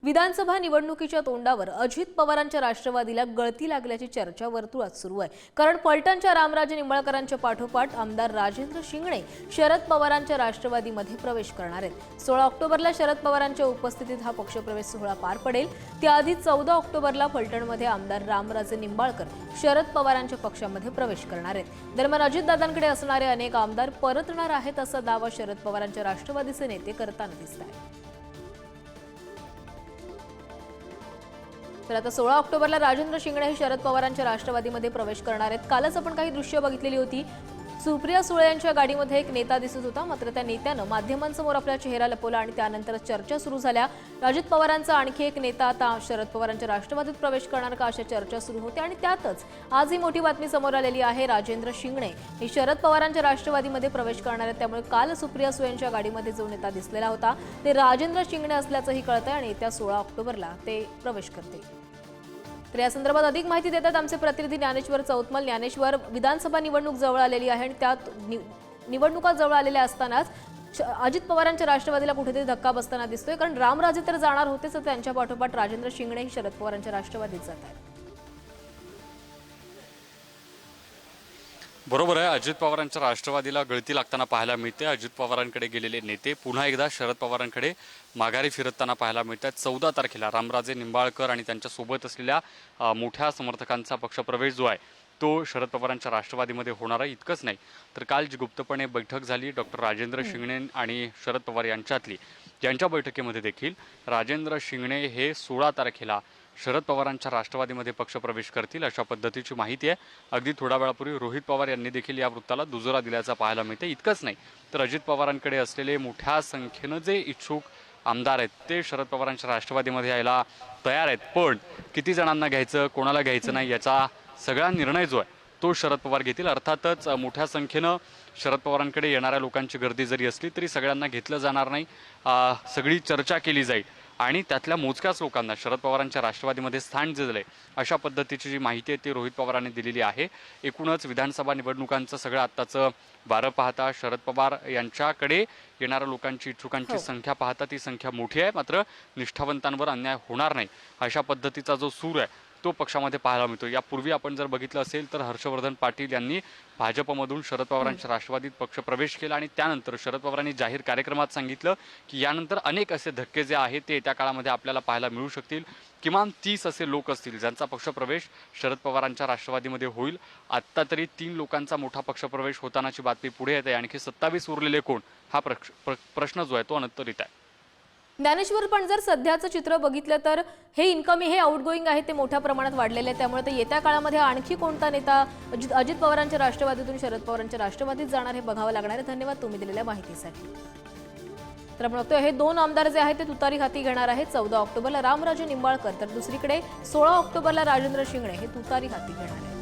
विधानसभा निवडणुकीच्या तोंडावर अजित पवारांच्या राष्ट्रवादीला गळती लागल्याची चर्चा वर्तुळात सुरू आहे। कारण पलटणच्या रामराजे निंबाळकरांच्या पाठोपाठ आमदार राजेंद्र शिंगणे शरद पवारांच्या राष्ट्रवादीमध्ये प्रवेश करणार आहेत। 16 ऑक्टोबरला शरद पवारांच्या उपस्थितीत हा पक्षप्रवेश सोहळा पार पडेल। त्याआधी 14 ऑक्टोबरला फलटणमध्ये आमदार रामराजे निंबाळकर शरद पवारांच्या पक्षामध्ये प्रवेश करणार आहेत। दरम्यान अजितदादांकडे असणारे अनेक आमदार परतणार आहेत असा दावा शरद पवारांच्या राष्ट्रवादीचे नेते करताना दिसतात। तर आता 16 ऑक्टोबरला राजेंद्र शिंगणे हे शरद पवारांच्या राष्ट्रवादीमध्ये प्रवेश करणार आहेत। कालच आपण काही दृश्य बघितलेली होती। सुप्रिया सुळे यांच्या गाडीमध्ये एक नेता दिसत होता, मात्र त्या नेत्यानं माध्यमांसमोर आपला चेहरा लपवला आणि त्यानंतर चर्चा सुरू झाल्या। अजित पवारांचा आणखी एक नेता आता शरद पवारांच्या राष्ट्रवादीत प्रवेश करणार का अशा चर्चा सुरू होत्या आणि त्यातच आज ही मोठी बातमी समोर आलेली आहे। राजेंद्र शिंगणे हे शरद पवारांच्या राष्ट्रवादीमध्ये प्रवेश करणार आहेत। त्यामुळे काल सुप्रिया सुळे यांच्या गाडीमध्ये जो नेता दिसलेला होता ते राजेंद्र शिंगणे असल्याचंही कळतंय आणि येत्या 16 ऑक्टोबरला ते प्रवेश करतील। तर या संदर्भात अधिक माहिती देतात आमचे प्रतिनिधी ज्ञानेश्वर चौतमल। ज्ञानेश्वर, विधानसभा निवडणूक जवळ आलेली आहे आणि त्यात निवडणुका जवळ आलेल्या असतानाच अजित पवारांच्या राष्ट्रवादीला कुठेतरी धक्का बसताना दिसतोय, कारण रामराजे तर जाणार होतेच, त्यांच्या पाठोपाठ राजेंद्र शिंगणे ही शरद पवारांच्या राष्ट्रवादीत जात आहेत। बरोबर आहे, अजित पवारांच्या राष्ट्रवादीला गळती लागताना पाहायला मिळते। अजित पवारांकडे गेलेले नेते पुन्हा एकदा शरद पवारांकडे माघारी फिरताना पाहायला मिळतात। 14 तारखेला रामराजे निंबाळकर आणि त्यांच्या सोबत असलेल्या मोठ्या समर्थकांचा पक्षप्रवेश जो आहे तो शरद पवारांच्या राष्ट्रवादीमध्ये होणार आहे। इतकंच नाही तर काल जी गुप्तपणे बैठक झाली डॉक्टर राजेंद्र शिंगणे आणि शरद पवार यांच्यातली, ज्यांच्या बैठकीमध्ये देखील राजेंद्र शिंगणे हे 16 तारखेला शरद पवारांच्या राष्ट्रवादीमध्ये पक्षप्रवेश करतील अशा पद्धतीची माहिती आहे। अगदी थोड्या वेळापूर्वी रोहित पवार यांनी देखील या वृत्ताला दुजोरा दिल्याचा पाहायला मिळते। इतकंच नाही तर अजित पवारांकडे असलेले मोठ्या संख्येनं जे इच्छुक आमदार आहेत ते शरद पवारांच्या राष्ट्रवादीमध्ये यायला तयार आहेत, पण किती जणांना घ्यायचं कोणाला घ्यायचं नाही याचा सगळा निर्णय जो आहे तो शरद पवार घेतील। अर्थातच मोठ्या संख्येनं शरद पवारांकडे येणाऱ्या लोकांची गर्दी जरी असली तरी सगळ्यांना घेतलं जाणार नाही, सगळी चर्चा केली जाईल आणि त्यातल्या मोजक्याच लोकांना शरद पवारांच्या राष्ट्रवादीमध्ये स्थान दिलंय अशा पद्धतीची जी माहिती आहे ती रोहित पवारांनी दिलेली आहे। एकूणच विधानसभा निवडणुकांचं सगळं आत्ताचं वारं पाहता शरद पवार यांच्याकडे येणाऱ्या लोकांची इच्छुकांची संख्या पाहता ती संख्या मोठी आहे, मात्र निष्ठावंतांवर अन्याय होणार नाही अशा पद्धतीचा जो सूर आहे तो पक्षामध्ये पाहायला मिळतो। यापूर्वी आपण जर बघितलं असेल तर हर्षवर्धन पाटील यांनी भाजपमधून शरद पवारांच्या राष्ट्रवादीत पक्षप्रवेश केला आणि त्यानंतर शरद पवारांनी जाहीर कार्यक्रमात सांगितलं की यानंतर अनेक असे धक्के जे आहेत ते येत्या काळामध्ये आपल्याला पाहायला मिळू शकतील। किमान 30 असे लोक असतील ज्यांचा पक्षप्रवेश शरद पवारांच्या राष्ट्रवादीमध्ये होईल। आत्ता तरी 3 लोकांचा मोठा पक्षप्रवेश होतानाची बातमी पुढे येते, आणखी 27 उरलेले कोण हा प्रश्न जो आहे तो अनंतरित आहे। ज्ञानेश्वर, पण जर सध्याचं चित्र बघितलं तर हे इनकमिंग हे आउटगोईंग आहे ते मोठ्या प्रमाणात वाढलेले आहे, त्यामुळे ते येत्या काळामध्ये आणखी कोणता नेता अजित पवारांच्या राष्ट्रवादीतून शरद पवारांच्या राष्ट्रवादीत जाणार हे बघावं लागणार आहे। धन्यवाद तुम्ही दिलेल्या माहितीसाठी। तर आपण बघतोय हे 2 आमदार जे आहेत ते तुतारी हाती घेणार आहेत। 14 ऑक्टोबरला रामराजे निंबाळकर तर दुसरीकडे 16 ऑक्टोबरला राजेंद्र शिंगणे हे तुतारी हाती घेणार आहेत।